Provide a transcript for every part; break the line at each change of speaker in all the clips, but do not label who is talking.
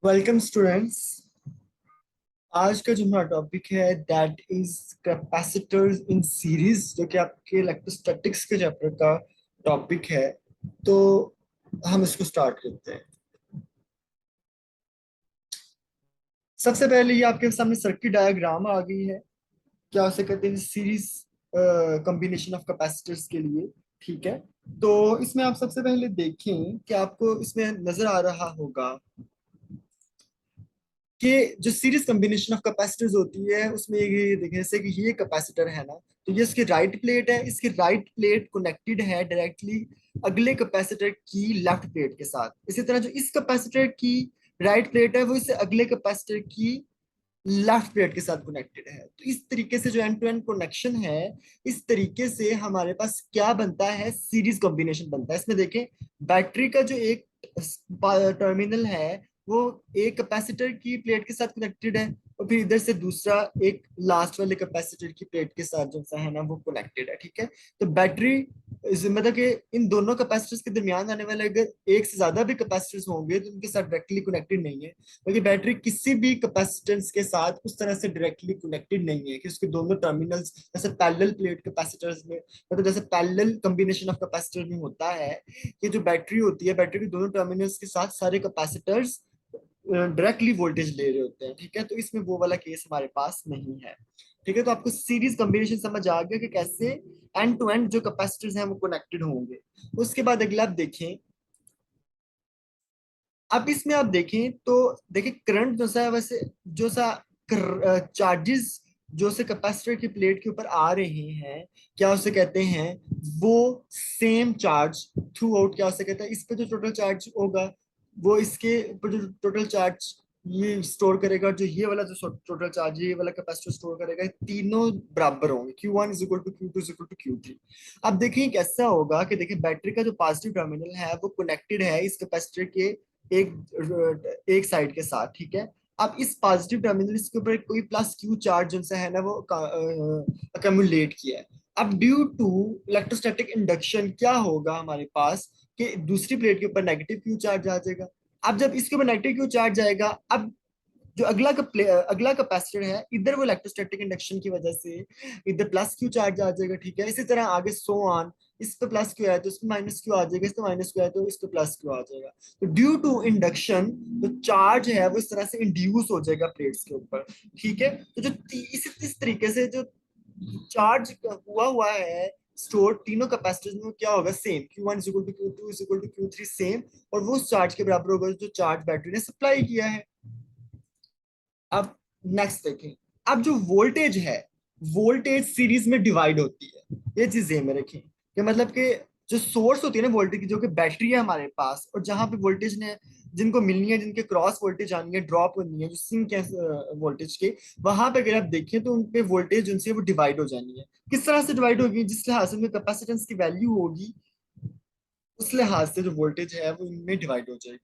Welcome students. आज का जो हमारा टॉपिक है that is capacitors in series, जो कि आपके इलेक्ट्रोस्टैटिक्स के चैप्टर का टॉपिक है। तो हम इसको स्टार्ट करते हैं। सबसे पहले ये आपके सामने सर्किट डायग्राम आ गई है। क्या उसे कहते हैं, सीरीज कॉम्बिनेशन ऑफ कैपेसिटर्स के लिए। ठीक है, तो इसमें आप सबसे पहले देखें कि आपको इसमें नजर आ रहा होगा कि जो सीरीज कॉम्बिनेशन ऑफ कैपेसिटर्स होती है उसमें ये देखें, जैसे कि ये कैपेसिटर है ना, तो ये इसकी राइट प्लेट है। इसकी राइट प्लेट कनेक्टेड है डायरेक्टली अगले कैपेसिटर की लेफ्ट प्लेट के साथ। इसी तरह जो इस कैपेसिटर की राइट प्लेट है वो इससे अगले कैपेसिटर की लेफ्ट प्लेट के साथ कनेक्टेड है। तो इस तरीके से जो एंड टू एंड कनेक्शन है, इस तरीके से हमारे पास क्या बनता है, सीरीज कॉम्बिनेशन बनता है। इसमें देखें, बैटरी का जो एक टर्मिनल है वो एक कैपेसिटर की प्लेट के साथ कनेक्टेड है, और फिर इधर से दूसरा एक लास्ट वाले कैपेसिटर की प्लेट के साथ जो सा है ना वो कनेक्टेड है। ठीक है, तो बैटरी मतलब कि इन दोनों कैपेसिटर्स के दरमियान आने वाले अगर एक से ज्यादा भी कैपेसिटर्स होंगे तो उनके साथ डायरेक्टली कनेक्टेड नहीं है, क्योंकि बैटरी किसी भी कैपेसिटेंस के साथ उस तरह से डायरेक्टली कनेक्टेड नहीं है कि उसके दोनों टर्मिनल्स जैसे पैरेलल प्लेट कैपेसिटर्स में, मतलब जैसे पैरेलल कॉम्बिनेशन ऑफ कैपेसिटर में होता है कि जो बैटरी होती है, बैटरी के दोनों टर्मिनल्स के साथ सारे कैपेसिटर्स डायरेक्टली वोल्टेज ले रहे होते हैं। ठीक है, तो इसमें वो वाला केस हमारे पास नहीं है। ठीक है, तो आपको सीरीज कॉम्बिनेशन समझ आ गया कि कैसे एंड टू एंड जो कैपेसिटर्स हैं वो कनेक्टेड होंगे। उसके बाद अगला आप देखें, अब इसमें आप देखें तो देखिए करंट जो सा है वैसे जो सा चार्जेस जो से कैपेसिटर की प्लेट के ऊपर आ रहे हैं, क्या उसे कहते हैं, वो सेम चार्ज थ्रू आउट, क्या उसे कहते हैं, इस पे जो टोटल चार्ज होगा वो इसके ऊपर जो टोटल चार्ज ये स्टोर करेगा, जो ये वाला जो टोटल चार्ज ये वाला कैपेसिटर स्टोर करेगा, ये तीनों बराबर होंगे। Q1 is equal to Q2 is equal to Q3। अब देखिए कैसा होगा कि देखिए बैटरी का जो पॉजिटिव टर्मिनल है वो कनेक्टेड है इस कैपेसिटर के एक साइड के साथ। ठीक है, अब इस पॉजिटिव टर्मिनल के ऊपर कोई प्लस क्यू चार्ज जो है ना वो अक्यूमुलेट किया है। अब ड्यू टू इलेक्ट्रोस्टैटिक इंडक्शन क्या होगा हमारे पास कि दूसरी प्लेट के ऊपर नेगेटिव क्यू चार्ज आ जाएगा। अब जब इसके ऊपर नेगेटिव क्यू चार्ज आएगा, अब जो अगला कैपेसिटर है इधर वो इलेक्ट्रोस्टैटिक इंडक्शन की वजह से इधर प्लस क्यू चार्ज आ जाएगा। ठीक है, इसी तरह आगे सो ऑन, इस पे प्लस क्यू आया तो इस पे माइनस क्यू आ जाएगा, इस पे माइनस क्यू आया तो इस पे प्लस क्यू आ जाएगा। तो ड्यू टू इंडक्शन जो चार्ज है वो इस तरह से इंड्यूस हो जाएगा प्लेट्स के ऊपर। ठीक है, तो जो इस तरीके से जो चार्ज हुआ हुआ है स्टोर तीनों कैपेसिटर्स में, क्या होगा, same Q1 is equal to Q2 is equal to Q3 same, और वो उस चार्ज के बराबर होगा जो चार्ज बैटरी ने सप्लाई किया है। अब नेक्स्ट देखें, अब जो वोल्टेज है, वोल्टेज सीरीज में डिवाइड होती है। ये चीज ध्यान में रखें कि मतलब कि जो सोर्स होती है ना वोल्टेज की, जो कि बैटरी है हमारे पास, और जहां पे वोल्टेज ने जिनको मिलनी है, जिनके क्रॉस वोल्टेज आनी है, ड्रॉप होनी है, जो सिंक है वोल्टेज के, वहां पे अगर आप देखें तो उनपे वोल्टेज उनसे वो डिवाइड हो जानी है। किस तरह से डिवाइड होगी, जिस लिहाज से उनमें कैपेसिटेंस की वैल्यू होगी उस लिहाज से जो वोल्टेज है वो इनमें डिवाइड हो जाएगी।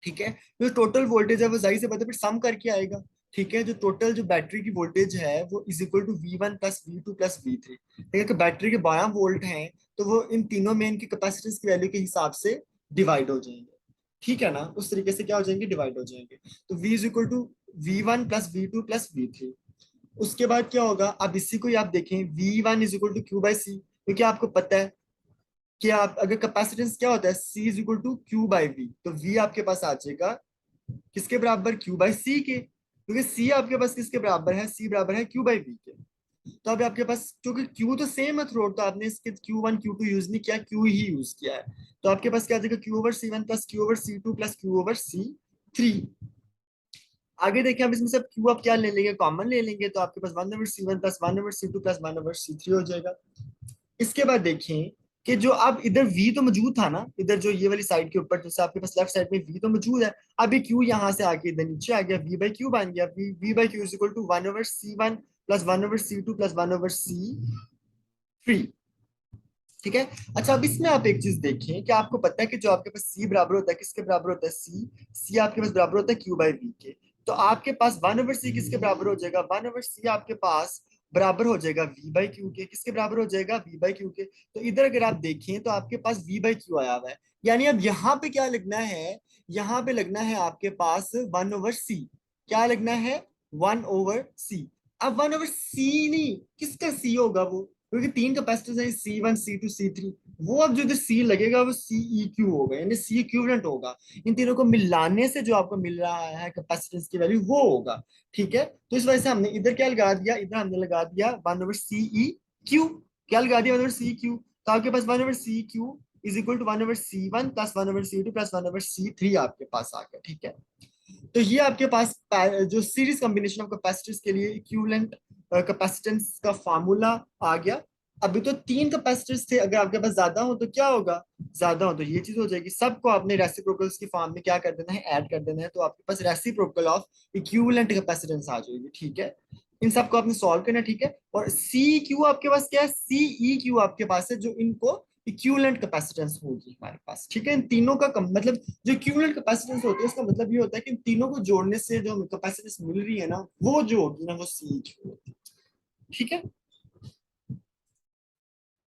ठीक है, जो टोटल वोल्टेज है वो जाहिर से बात है फिर सम करके आएगा। ठीक है, जो टोटल जो बैटरी की वोल्टेज है वो is equal to V1 plus V2 plus V3। ठीक है, कि बैटरी के 12 वोल्ट हैं तो वो इन तीनों में इनकी कैपेसिटेंस की वैल्यू के हिसाब से डिवाइड हो जाएंगे। ठीक है ना, उस तरीके से क्या हो जाएंगे, डिवाइड हो जाएंगे। तो V is equal to V1 plus V2 plus V3। उसके बाद क्या होगा, अब इसी को ही आप देखें, V1 is equal to Q by C, क्योंकि आपको पता है कि आप अगर कैपेसिटेंस क्या होता है, C is equal to Q by V, तो V आपके पास आ जाएगा किसके बराबर, Q बाई सी के, क्योंकि C आपके पास किसके बराबर है, C बराबर है Q बाई V के। तो अब आपके पास क्योंकि Q तो सेम है थ्रू, तो आपने इसके Q1 Q2 यूज नहीं किया, Q ही यूज किया है। तो आपके पास क्या आ जाएगा, Q over C1 plus Q over C2 plus Q over C3। आगे देखिए, अब इसमें से Q आप क्या ले लेंगे, कॉमन ले लेंगे, तो आपके पास 1/C1 plus 1/C2 plus 1/C3 हो जाएगा। इसके बाद देखें कि जो अब इधर V तो मौजूद था ना, इधर जो ये वाली साइड के ऊपर जैसे आपके पास लेफ्ट साइड में V तो मौजूद है, अभी Q यहाँ से आके इधर नीचे आ गया, V बाई क्यू बन गया। V by Q is equal to 1/C1 plus 1/C2 plus 1/C3। ठीक है, अच्छा अब इसमें आप एक चीज देखें कि आपको पता है कि जो आपके पास C बराबर होता है किसके बराबर होता है, C आपके पास बराबर होता है Q बाई V के। तो आपके पास 1/C किसके बराबर हो जाएगा, 1/C आपके पास बराबर हो जाएगा V बाई क्यू के। किसके बराबर हो जाएगा, V बाई क्यू के। तो इधर अगर आप देखें तो आपके पास V बाई क्यू आया हुआ है, यानी अब यहाँ पे क्या लिखना है, यहाँ पे लगना है आपके पास 1/c। क्या लगना है? 1/c। अब 1/c नहीं, किसका c होगा वो, क्योंकि तीन कैपेसिटर्स हैं, C1 C2 C3। वो अब जो c लगेगा वो CEQ होगा, यानी C इक्विवेलेंट होगा। इन तीनों को मिलाने से जो आपको मिल रहा है कैपेसिटेंस की वैल्यू वो होगा। ठीक है, तो इस वजह से हमने इधर क्या लगा दिया, इधर हमने लगा दिया 1/CEQ। क्या लगा दिया? 1/CEQ। तो आपके पास 1/CEQ is equal to 1/C1 plus 1/C2 plus 1/C3 आपके पास आ गया। ठीक है, तो ये आपके पास जो सीरीज कॉम्बिनेशन ऑफ कैपेसिटर्स के लिए इक्विवेलेंट कैपेसिटेंस का फार्मूला आ गया। अभी तो तीन कैपेसिटर्स थे, अगर आपके पास ज्यादा हो तो क्या होगा, ज्यादा हो तो ये चीज हो जाएगी। सबको आपने रेसिप्रोकल्स की फॉर्म में क्या कर देना है, ऐड कर देना है, तो आपके पास रेसिप्रोकल ऑफ इक्विवेलेंट कैपेसिटेंस आ जाएगी। ठीक है, इन सबको आपने सॉल्व करना है। ठीक है, और सी क्यू आपके पास क्या है, सीई क्यू आपके पास है, जो इनको इक्विवेलेंट कैपेसिटेंस होगी हमारे पास। ठीक है, इन तीनों का मतलब जो इक्विवेलेंट कैपेसिटेंस होती है उसका मतलब ये होता है कि इन तीनों को जोड़ने से जो कैपेसिटेंस मिल रही है ना, वो जो होगी ना वो सी क्यू होती है। ठीक है।